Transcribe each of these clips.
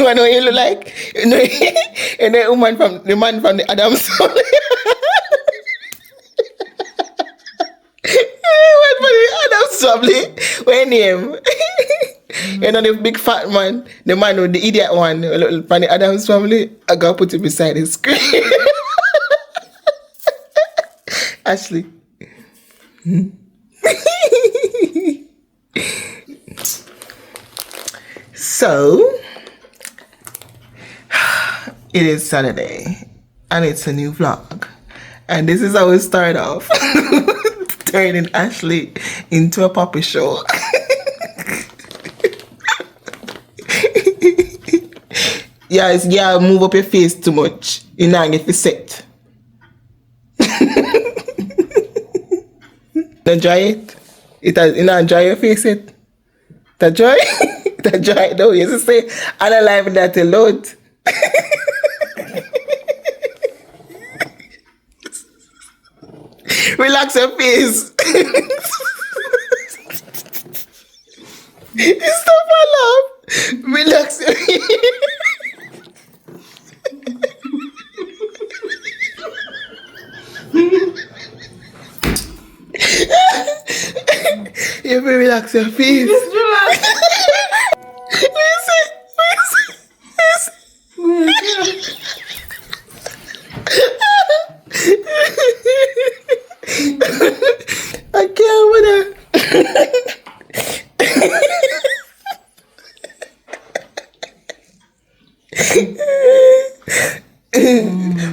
I know you look like, and the man from the Adams family. Went for the Adams family. What name? You know the big fat man, the man with the idiot one, from the Adams family. I gotta put it beside his screen. Ashley. So, it is Saturday, and it's a new vlog. And this is how we start off. Turning Ashley into a puppy show. Yeah, move up your face too much. You know, get set. Don't dry it. You know, dry your face it. That dry? That dry though. You just say, I don't like that a lot. Relax your face. Stop my laugh. Relax your face. You have to relax your face. Just relax. I can't with that.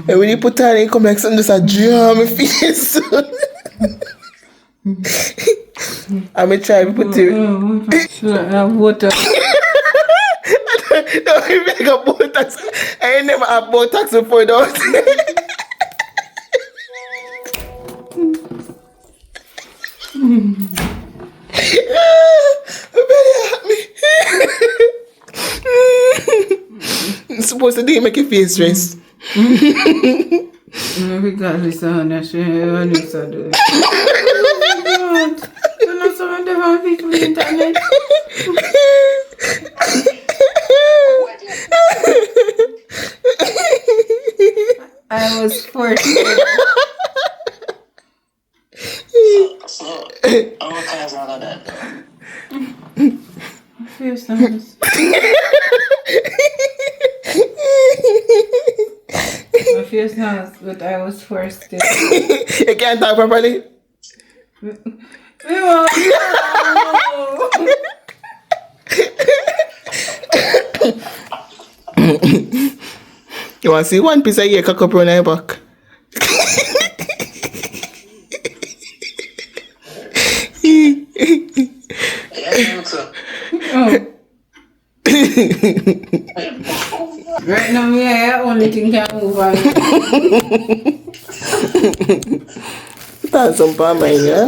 And when you put on it, come like something just a draw my face. I'm gonna try to put it. Water. Don't even make a Botox. I ain't never had Botox before, though. It's supposed to do make your face rest. Regardless of that shit, I need to do it. You know, someone never people on the internet. I was forced. So, all kinds of that. I feel nice. I feel nice, but I was forced to. You can't talk properly? You want to see one piece of hair cock up on your back? Right now, yeah, only thing can move on. That's some palm right, yeah?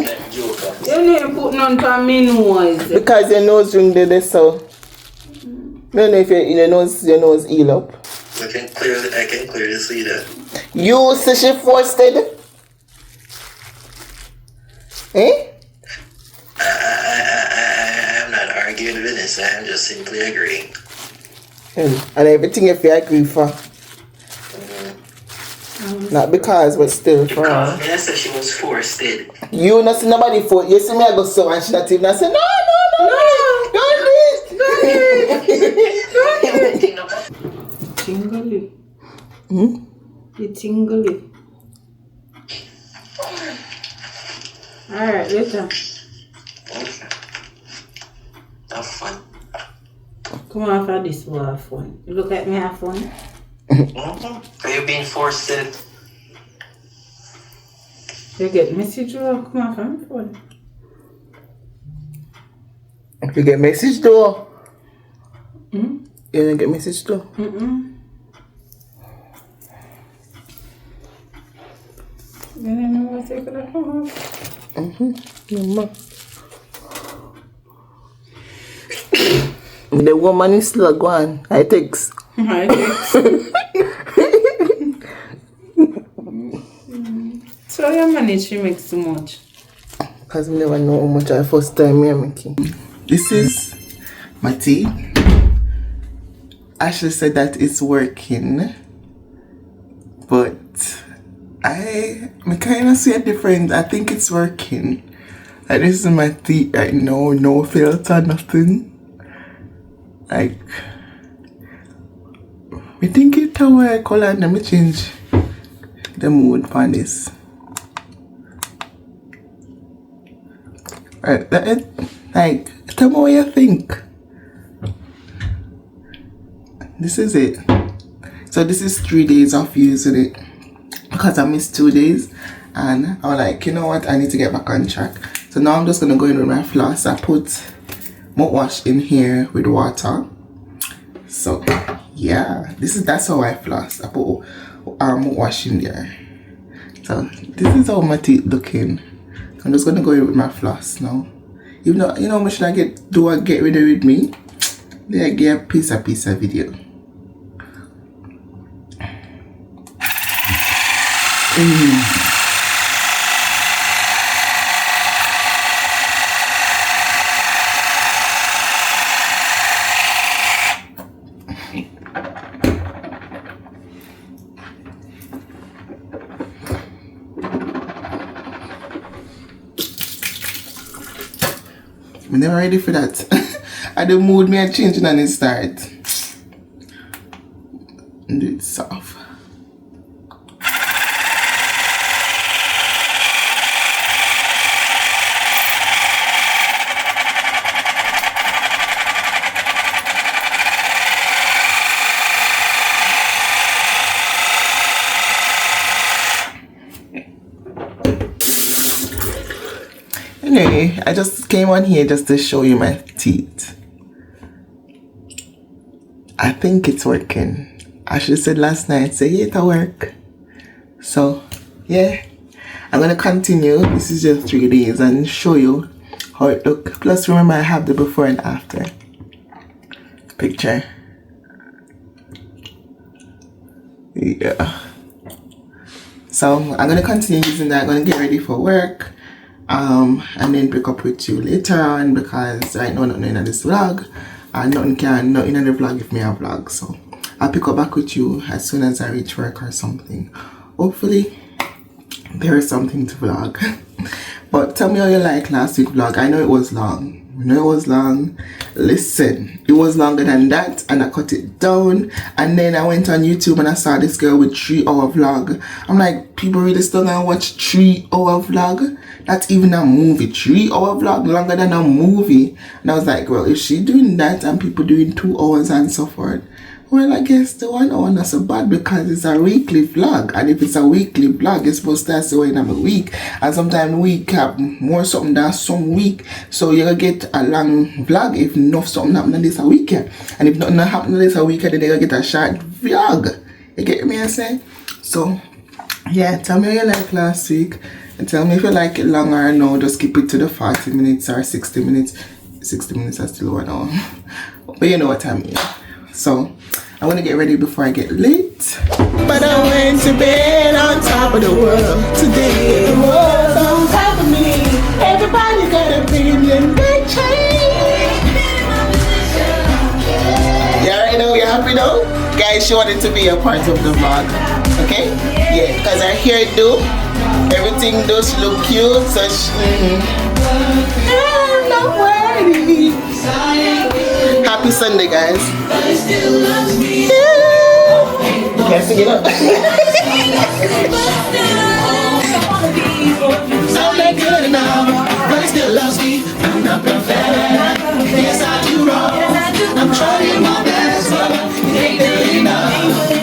You need to put none for me nose. Because your nose ring the so. I don't know if your nose heal up. I can clearly see that. You say she forced it? Eh? I'm not arguing with this. I'm just simply agreeing. And everything if you agree for. Not because, but still for her. Because Vanessa, she was forced it. You not see nobody for. You see me I go so and she not even say no. Don't do it. Tingly. You tingly. Alright, later. Okay. Have fun. Come on for this one have fun. You look at me have fun. Are you being forced to? You get message or come on for me fun. You get message though. You don't get message though. You don't know what take it home. The woman is still going. I text. So you manage to make so much? Because I never know how much I first time I'm making. This is my tea. Ashley said that it's working, but I kind of see a difference. I think it's working. Like, this is my teeth right now, no filter, nothing. Like, I think it's a work. Hold on, let me change the mood for this. Right, like, tell me what you think. This is it. So this is 3 days of using it because I missed 2 days, and I was like, you know what, I need to get back on track. So now I'm just gonna go in with my floss. I put mouthwash in here with water. So yeah, that's how I floss. I put mouthwash in there. So this is how my teeth looking. I'm just gonna go in with my floss now. Even though, you know, how much I get rid of with me? They get a piece of video. I'm never ready for that. I the mood me are changing and it start. And do it soft. Anyway, I just came on here just to show you my teeth. I think it's working. Ashley said last night, say yeah, it'll work. So yeah, I'm gonna continue. This is just 3 days and show you how it look. Plus remember, I have the before and after picture. Yeah. So I'm gonna continue using that. I'm gonna get ready for work. And then pick up with you later on, because right now nothing in this vlog, and nothing in the vlog if me a vlog. So I'll pick up back with you as soon as I reach work or something. Hopefully there is something to vlog. But tell me how you like last week's vlog. I know it was long. I know it was long. Listen, it was longer than that, and I cut it down. And then I went on YouTube and I saw this girl with 3-hour vlog. I'm like, people really still gonna watch 3-hour vlog? That's even a movie. 3-hour vlog, longer than a movie. And I was like, well, if she doing that and people doing 2 hours and so forth, well, I guess the 1 hour not so bad, because it's a weekly vlog. And if it's a weekly vlog, it's supposed to last in a week. And sometimes week have more something than some week. So you're going to get a long vlog if enough something happen this a weekend. And if nothing happen this a weekend, then you're going to get a short vlog. You get me I say? So, yeah, tell me how you like last week. And tell me if you like it longer or no. Just keep it to the 40 minutes or 60 minutes. 60 minutes are still 1 hour. But you know what I mean. So I want to get ready before I get late. But I went to bed on top of the world today. The world's on top of me. Everybody got an opinion. They change. You already know, you're happy now? Guys, she wanted to be a part of the vlog. Okay? Yeah, because her hair do. Everything does look cute. So I'm not worried. Happy Sunday, guys. Yeah. Can't sing it up. I'm not good enough, but it still loves me. I'm not perfect. Yes, I do wrong. I'm trying my best, but it ain't good enough.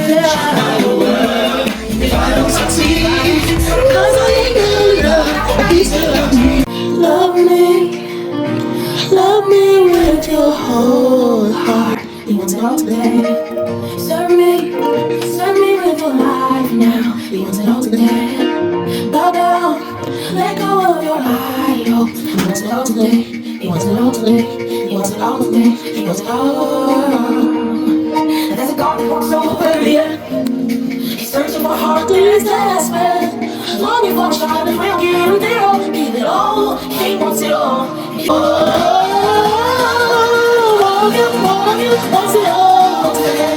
Try the world if I don't succeed. Cause I ain't good enough, but he still loves me. Love me with your whole heart. You want it all today. Serve me with your life now. You want it all today. Bow down, let go of your idol. You want it all today. You want it all today. You want it all today. You want it all. There's a God that walks over here. He's searching for heart that is desperate. Longing for a child that will give it all. Give it all. He wants it all. Oh, wants it all today.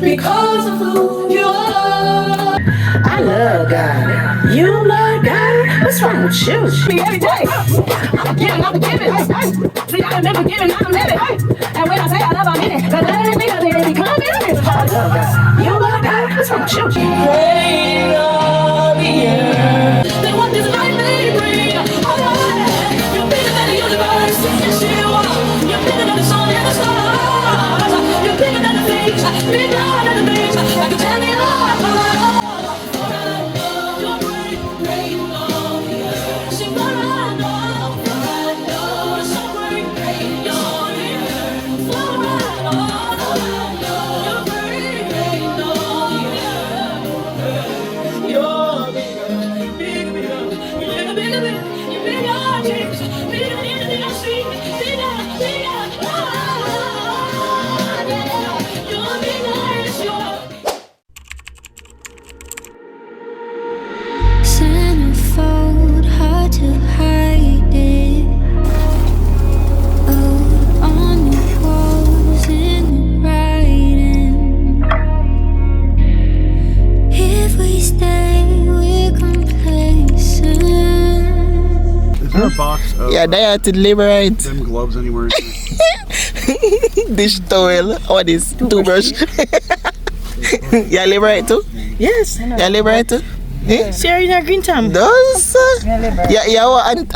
because of who you are. I love God. You love God? What's wrong with you? Me every day. I'm giving, I'm giving. See, I never giving, I'm living. And when I say I love, I mean it. Cause that ain't because it become it. I love God. You love God? What's wrong with you? Great are the earth. Then what this life may bring. Oh, Lord, you're bigger than the universe. Yes, you are. You're bigger than the sun and the stars. You're bigger than the things. Bigger than the things. Like a tell me, oh, you're great, great on the earth. Sing for I know, you're so great, great on the earth. For I know, you're great, great on the earth. You're bigger, bigger, bigger, bigger, bigger, you're bigger, Jesus, bigger than anything I've seen, bigger, bigger, yeah. You're bigger, yes, you are. Centerfold, hard to hide it. Oh, on the walls in the writing. If we stay, we're complacent. Is there a box of Yeah, they had to liberate them gloves anywhere? dish towel or this toothbrush. Yeah, liberate too? Yes. Yeah, liberate too? Eh? Share in your green time. Those? Yeah, yeah, what,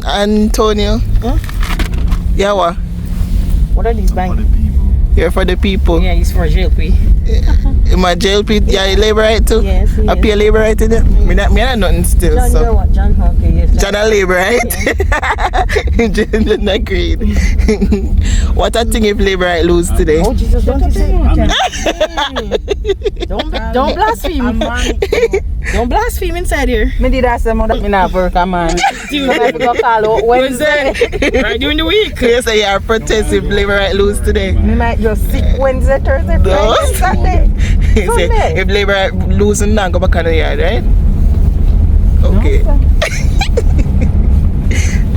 Antonio? Huh? Yeah, what? What are these For banks? the people. Here for the people. Yeah, it's for jail fee. In my jail pit, yeah, you liberate too? Yes, I yes. pay liberate in it. Me not nothing still. John, So. you're what? John, okay, yes. John a liberate? John agreed. What a thing if liberate lose today? Oh, Jesus, don't you say Don't blaspheme. Don't blaspheme inside here. Me did ask them that me not work, man. So I go call out Wednesday. Right during the week. You say you're protest if liberate lose today? Me might just sick Wednesday, Thursday, Friday, Those? Saturday. You say Sunday. if liberate lose and not go back on the yard, right? Okay.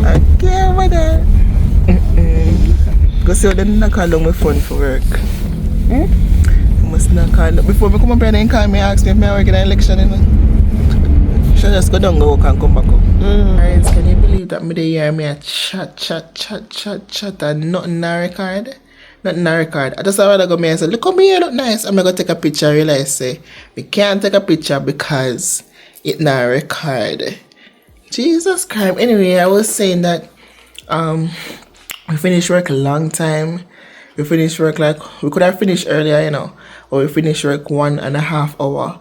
Okay, my dad. Go see how they not call on my phone for work. Must not call. Before me come up here and call me, ask me if I work in an election, you know. Should just go down, go work and come back up. Guys, can you believe that me dey hear me a chat and nothing na record? Nothing na record. I just rather go me and say, look how me here look nice. I'm gonna take a picture. I realize say we can't take a picture because it na record. Jesus Christ. Anyway, I was saying that we finished work a long time. We finished work like we could have finished earlier, you know, or we finished work 1.5 hours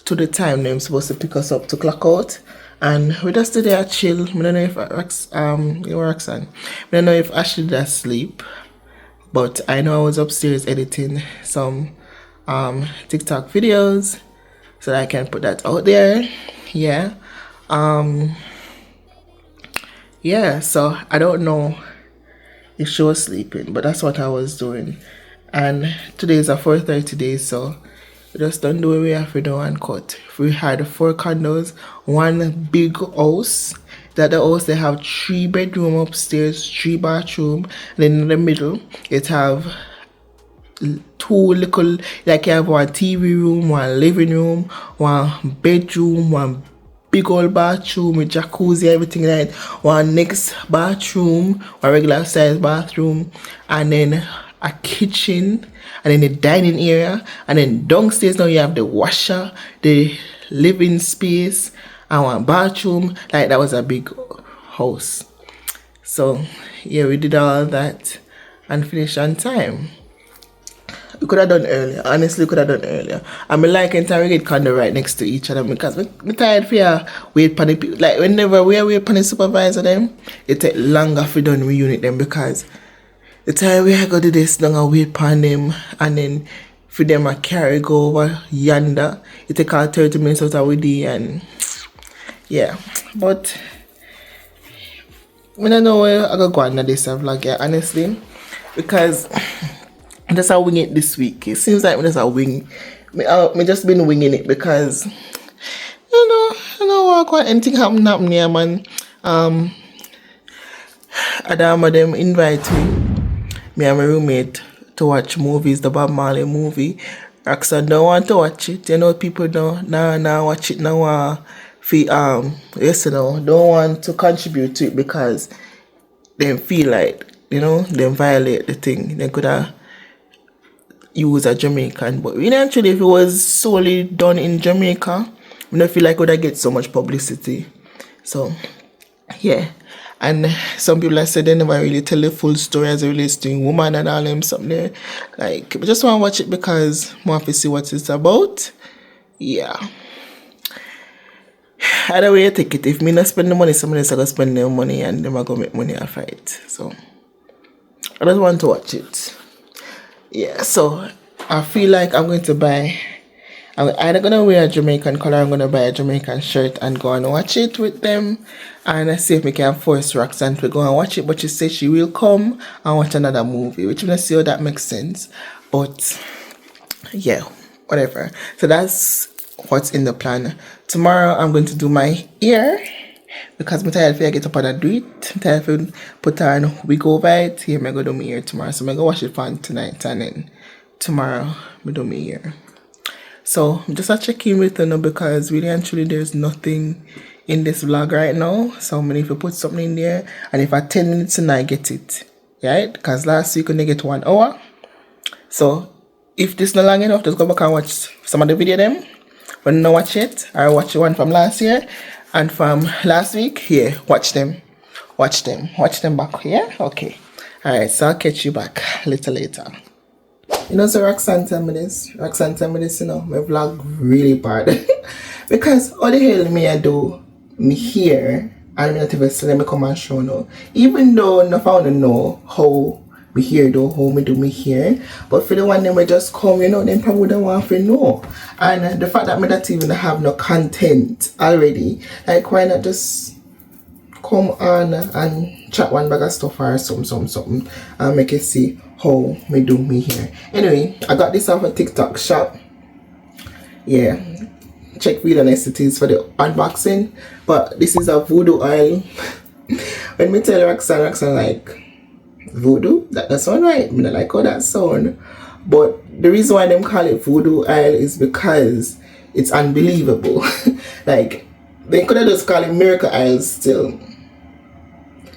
to the time they're supposed to pick us up to clock out. And we just did there chill. I don't know if Roxanne. I don't know if Ashley did sleep, but I know I was upstairs editing some TikTok videos so that I can put that out there. Yeah. Yeah, so I don't know if she was sleeping, but that's what I was doing. And today is a 4:30 day, so we just don't do what we have to do and cut. We had 4 condos, 1 big house. That the house they have 3 bedroom upstairs, 3 bathroom, and then in the middle it have 2 little, like you have 1 TV room, 1 living room, 1 bedroom, 1 big old bathroom with jacuzzi, everything like that. 1 next bathroom, 1 regular size bathroom, and then a kitchen, and then the dining area, and then downstairs now you have the washer, the living space, and 1 bathroom. Like that was a big house. So yeah, we did all that and finished on time. We could have done earlier. Honestly, could have done earlier. I mean, like in time we get condo right next to each other because we tired for wait for the people. Like whenever we wait for the supervisor them, it take longer for done reunit them because the time we go to this long and wait for them and then for them a carry go over yonder, it take all 30 minutes out of the and yeah. But I don't know where I go on this vlog, yeah, honestly, because that's how wing it this week. It seems like that's how wing. Me just been winging it because I know what anything happen here, man. Adama them invite me and my roommate to watch movies, the Bob Marley movie. Roxanne don't want to watch it. You know, people don't watch it now. Yes, you know, don't want to contribute to it because they feel like, you know, they violate the thing. They could have used a Jamaican, but really actually if it was solely done in Jamaica, I don't feel like would I get so much publicity. So yeah. And some people have said they never really tell the full story as it relates to woman and all them something there. Like, I just want to watch it because I want to see what it's about. Yeah. Either way you take it, if me not spend the money, somebody else going to spend their money and them are going to make money off it. So, I just want to watch it. Yeah, so I feel like I'm either going to wear a Jamaican color, I'm going to buy a Jamaican shirt and go and watch it with them. And I see if we can force Roxanne to go and watch it. But she says she will come and watch another movie, which I'm going to see how that makes sense. But yeah, whatever. So that's what's in the plan. Tomorrow I'm going to do my ear because I'm tired if I get up and I do it. I'm tired if I put on wig over it. Here I'm going to do my ear tomorrow. So I'm going to wash it fun tonight and then tomorrow I'm going to do my ear. So I'm just check in with her because really and truly there's nothing in this vlog right now. So I'm if you put something in there and if I 10 minutes and I get it. Right? Because last week I only get 1 hour. So if this is not long enough, just go back and watch some of the video them. When you don't watch it, I watch the one from last year and from last week. Here, watch them. Watch them back here. Okay. Alright, so I'll catch you back a little later. You know, so Roxanne tell me this, you know, my vlog really bad. Because all the hell me I do, me here, and me not even let me come and show no. Even though I found to know how me here do, how me do me here. But for the one them we just come, you know, them probably don't want to know. And the fact that me not even have no content already, like why not just come on and chat one bag of stuff or something and make it see how me do me here. Anyway, I got this off a TikTok shop. Yeah, check V-La-Nessa for the unboxing. But this is a voodoo oil. When me tell Roxanne like, voodoo? That doesn't sound right. I mean, I like how that sound. But the reason why them call it voodoo oil is because it's unbelievable. Like, they could have just called it miracle oil still.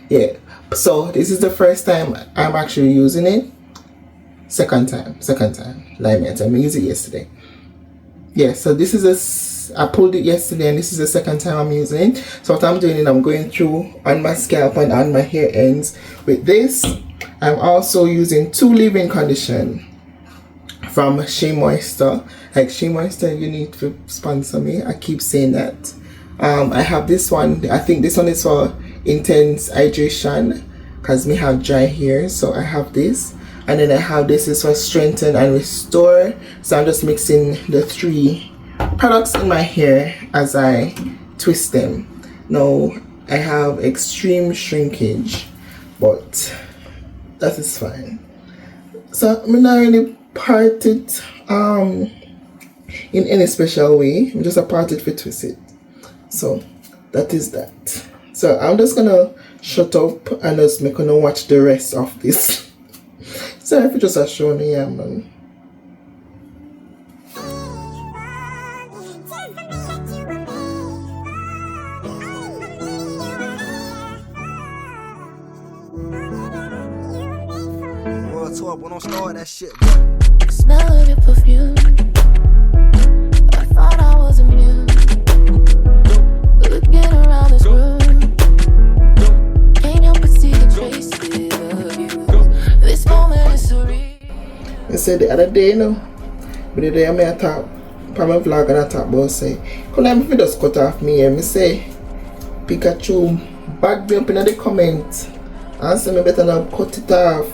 Yeah. So this is the first time I'm actually using it. Second time. Like me, I used it yesterday. Yeah, so this is I pulled it yesterday and this is the second time I'm using it. So what I'm doing is I'm going through on my scalp and on my hair ends with this. I'm also using 2 leave-in condition from Shea Moisture. Like Shea Moisture, you need to sponsor me. I keep saying that. I have this one. I think this one is for intense hydration because me have dry hair, so I have this. And then I have this is for strengthen and restore. So I'm just mixing the 3 products in my hair as I twist them. Now I have extreme shrinkage, but that is fine. So I'm not really part it in any special way. I'm just a part it for twist it. So that is that. So I'm just gonna shut up and just make gonna watch the rest of this. So if you just a show me, yeah, man. We don't start that shit. Smell of your perfume. I thought I was immune. Looking around this room, can't help but see the traces of you. This moment is surreal. I said the other day, you know, but the day I made a talk, from my vlog and I talk about say, could I just cut off me and me say, Pikachu, bag me up in the comment and say me better not cut it off.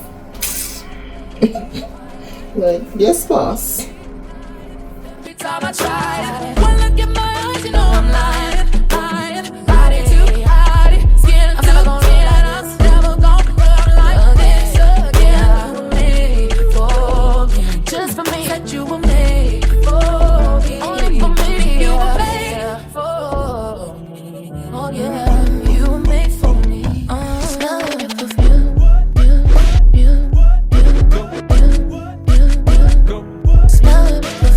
Like, yes, boss. Every time I try, one look in my eyes, you know I'm lying. Body to body, skin I'm never gonna read that. I'm never gonna run like this again. You were made for me, just for me. Said you were made for me, only for me. You were made for me, oh yeah. You were made for me. Smell of your perfume. Smell of your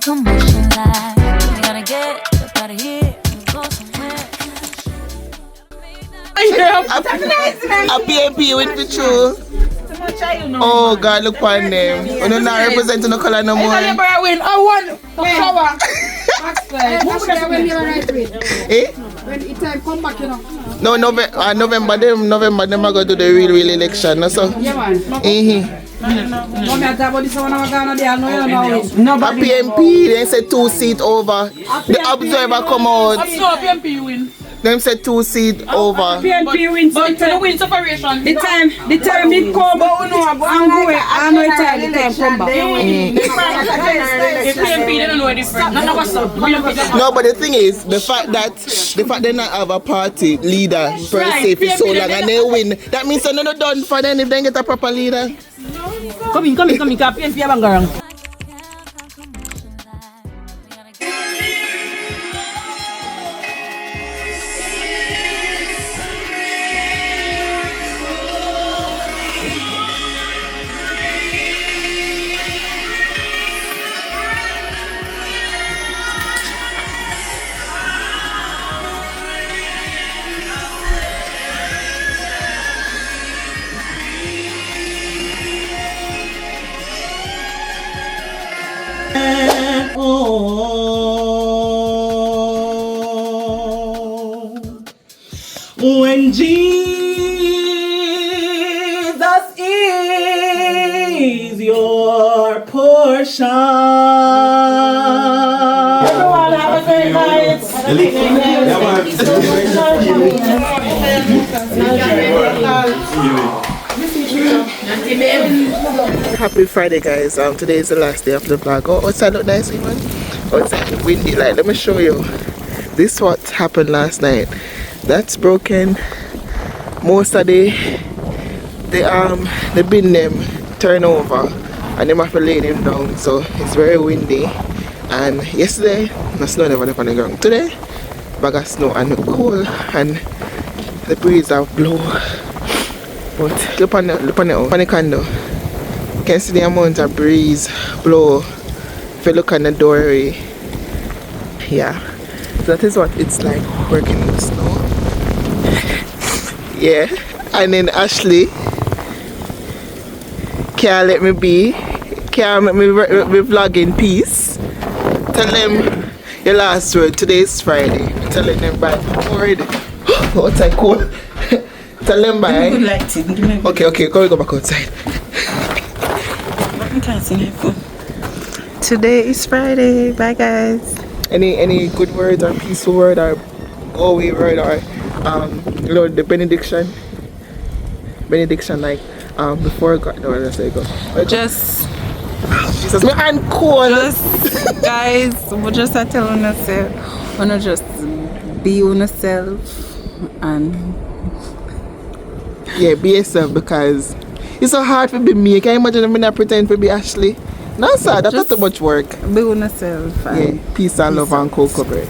commotion like we gotta get up out of here and go somewhere. A PMP with the true. Oh God, look on them. We don't not representing the color no more. I want shower. Eh? When it time come back, you know. No, November them I go to the real election. No, so. Yeah, man. A PMP, they said 2 seat over. The observer come out. PMP win. Them said 2 seat over. PMP wins. But the win separation. The time it come out. I know it time come back. If PMP they don't know it different. None of us know. No, but the thing is, the fact they not have a party leader per se for so long and they win, that means they're not done for them if they get a proper leader. Come in, PMP abangarang. When Jesus is your portion. Everyone have a great night. Happy Friday, guys. Today is the last day of the vlog. Oh, outside look nice, man. Outside windy. Like, let me show you. This what happened last night. That's broken. Most of the bin them turn over and them have to lay them down, so it's very windy. And yesterday the snow never left on the ground. Today bag of snow and cool and the breeze have blow. But look on the candle. You can see the amount of breeze blow if you look on the doorway. Yeah. So that is what it's like working in the snow. Yeah, and then Ashley can't let me be, can't let me vlog in peace. Tell them your last word. Today is Friday. Telling them bye. Already. Outside cold. Tell them bye. Okay, go back outside. Today is Friday. Bye, guys. Any good words or peaceful word or go away word or you know, the benediction like before God, no, let's say go. Just Jesus, my hand cold. Just guys, we just are telling ourselves, wanna just be yourself and yeah, be yourself, because it's so hard to be me. Can you imagine me not pretend to be Ashley? No, sir, that's not too much work. Be yourself. Yeah, peace and love and cocoa bread.